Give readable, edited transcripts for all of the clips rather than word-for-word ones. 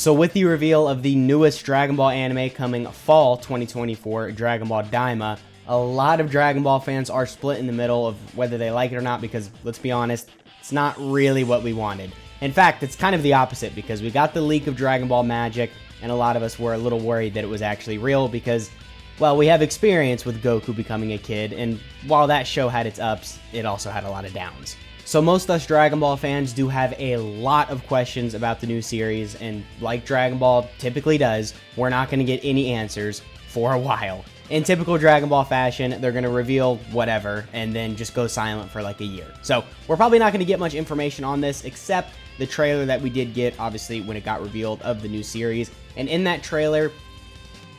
So with the reveal of the newest Dragon Ball anime coming fall 2024, Dragon Ball Daima, a lot of Dragon Ball fans are split in the middle of whether they like it or not because, let's be honest, it's not really what we wanted. In fact, it's kind of the opposite because we got the leak of Dragon Ball Magic and a lot of us were a little worried that it was actually real because, well, we have experience with Goku becoming a kid, and while that show had its ups, it also had a lot of downs. So most us Dragon Ball fans do have a lot of questions about the new series, and like Dragon Ball typically does, we're not going to get any answers for a while. In typical Dragon Ball fashion, they're going to reveal whatever and then just go silent for like a year. So we're probably not going to get much information on this except the trailer that we did get, obviously, when it got revealed of the new series. And in that trailer,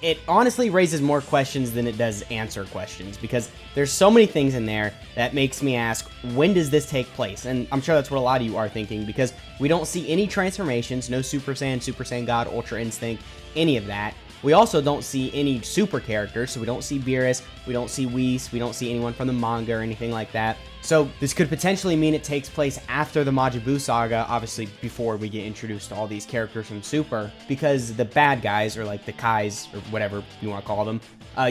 it honestly raises more questions than it does answer questions because there's so many things in there that makes me ask, when does this take place? And I'm sure that's what a lot of you are thinking because we don't see any transformations, no Super Saiyan God, Ultra Instinct, any of that. We also don't see any super characters, so we don't see Beerus, we don't see Whis, we don't see anyone from the manga or anything like that. So this could potentially mean it takes place after the Majin Buu saga, obviously before we get introduced to all these characters from Super, because the bad guys, or like the Kais, or whatever you want to call them,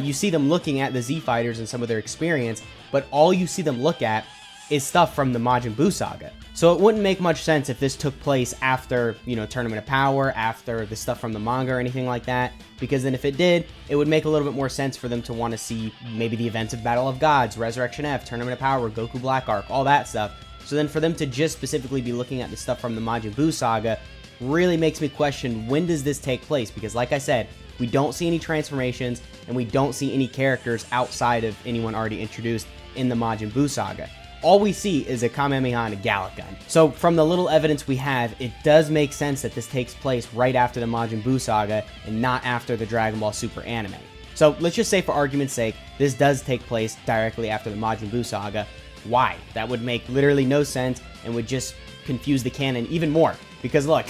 you see them looking at the Z Fighters and some of their experience, but all you see them look at is stuff from the Majin Buu saga. So it wouldn't make much sense if this took place after, Tournament of Power, after the stuff from the manga or anything like that, because then if it did, it would make a little bit more sense for them to want to see maybe the events of Battle of Gods, Resurrection F, Tournament of Power, Goku Black Arc, all that stuff. So then for them to just specifically be looking at the stuff from the Majin Buu saga really makes me question, when does this take place? Because like I said, we don't see any transformations and we don't see any characters outside of anyone already introduced in the Majin Buu saga. All we see is a Kamehameha and a Gallic Gun. So from the little evidence we have, it does make sense that this takes place right after the Majin Buu saga and not after the Dragon Ball Super anime. So let's just say for argument's sake, this does take place directly after the Majin Buu saga. Why? That would make literally no sense and would just confuse the canon even more. Because look,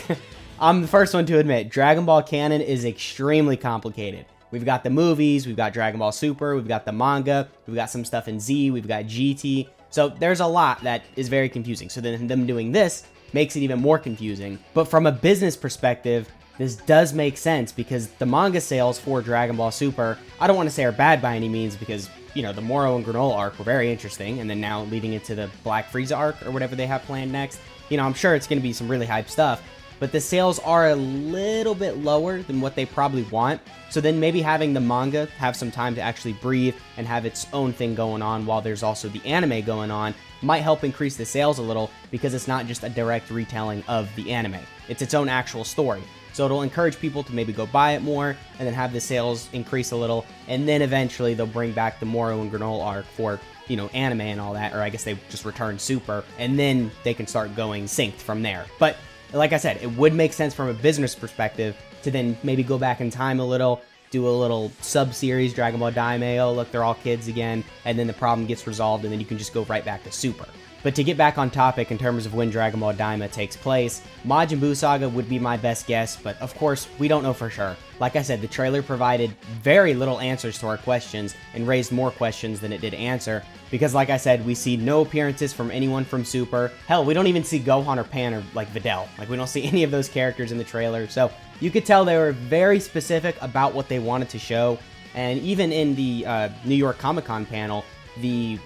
I'm the first one to admit, Dragon Ball canon is extremely complicated. We've got the movies, we've got Dragon Ball Super, we've got the manga, we've got some stuff in Z, we've got GT. So there's a lot that is very confusing. So then them doing this makes it even more confusing. But from a business perspective, this does make sense because the manga sales for Dragon Ball Super, I don't want to say are bad by any means because, the Moro and Granola arc were very interesting. And then now leading into the Black Frieza arc or whatever they have planned next, I'm sure it's going to be some really hype stuff. But the sales are a little bit lower than what they probably want. So then maybe having the manga have some time to actually breathe and have its own thing going on while there's also the anime going on might help increase the sales a little because it's not just a direct retelling of the anime. It's its own actual story. So it'll encourage people to maybe go buy it more and then have the sales increase a little. And then eventually they'll bring back the Moro and Granola arc for, anime and all that. Or I guess they just return Super and then they can start going synced from there. But like I said, it would make sense from a business perspective to then maybe go back in time a little, do a little sub-series, Dragon Ball Daima, oh look, they're all kids again, and then the problem gets resolved, and then you can just go right back to Super. But to get back on topic in terms of when Dragon Ball Daima takes place, Majin Buu Saga would be my best guess, but of course, we don't know for sure. Like I said, the trailer provided very little answers to our questions and raised more questions than it did answer, because like I said, we see no appearances from anyone from Super. Hell, we don't even see Gohan or Pan or like Videl. Like we don't see any of those characters in the trailer, so you could tell they were very specific about what they wanted to show, and even in the New York Comic-Con panel, the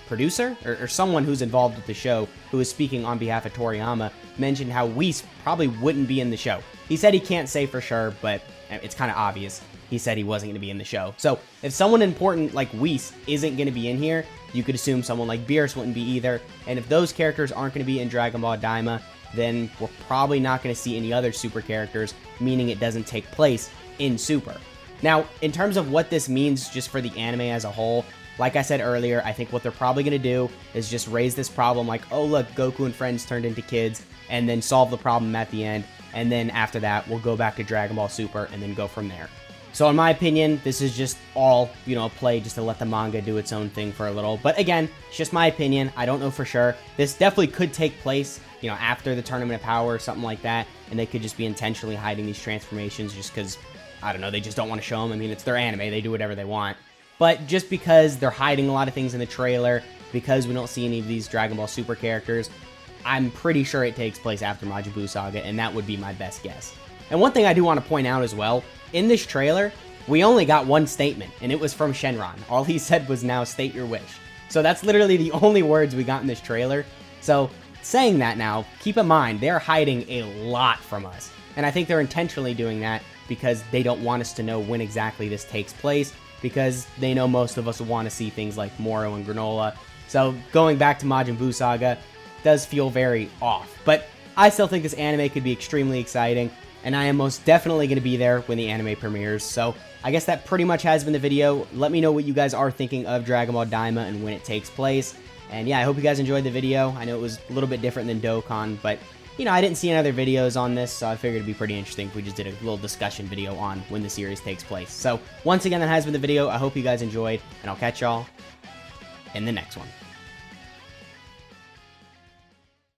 producer or someone who's involved with the show who was speaking on behalf of Toriyama mentioned how Whis probably wouldn't be in the show. He said he can't say for sure, but it's kind of obvious. He said he wasn't going to be in the show. So if someone important like Whis isn't going to be in here, you could assume someone like Beerus wouldn't be either. And if those characters aren't going to be in Dragon Ball Daima, then we're probably not going to see any other Super characters, meaning it doesn't take place in Super. Now, in terms of what this means just for the anime as a whole, like I said earlier, I think what they're probably going to do is just raise this problem like, oh look, Goku and friends turned into kids, and then solve the problem at the end, and then after that, we'll go back to Dragon Ball Super and then go from there. So in my opinion, this is just all, a play just to let the manga do its own thing for a little. But again, it's just my opinion. I don't know for sure. This definitely could take place, after the Tournament of Power or something like that, and they could just be intentionally hiding these transformations just because, I don't know, they just don't want to show them. I mean, it's their anime. They do whatever they want. But just because they're hiding a lot of things in the trailer, because we don't see any of these Dragon Ball Super characters, I'm pretty sure it takes place after Majin Buu Saga, and that would be my best guess. And one thing I do want to point out as well, in this trailer, we only got one statement, and it was from Shenron. All he said was, "Now state your wish." So that's literally the only words we got in this trailer. So saying that now, keep in mind, they're hiding a lot from us. And I think they're intentionally doing that because they don't want us to know when exactly this takes place, because they know most of us want to see things like Moro and Granola. So going back to Majin Buu Saga does feel very off. But I still think this anime could be extremely exciting, and I am most definitely going to be there when the anime premieres. So I guess that pretty much has been the video. Let me know what you guys are thinking of Dragon Ball Daima and when it takes place. And yeah, I hope you guys enjoyed the video. I know it was a little bit different than Dokkan, but you know, I didn't see any other videos on this, so I figured it'd be pretty interesting if we just did a little discussion video on when the series takes place. So once again, that has been the video. I hope you guys enjoyed, and I'll catch y'all in the next one.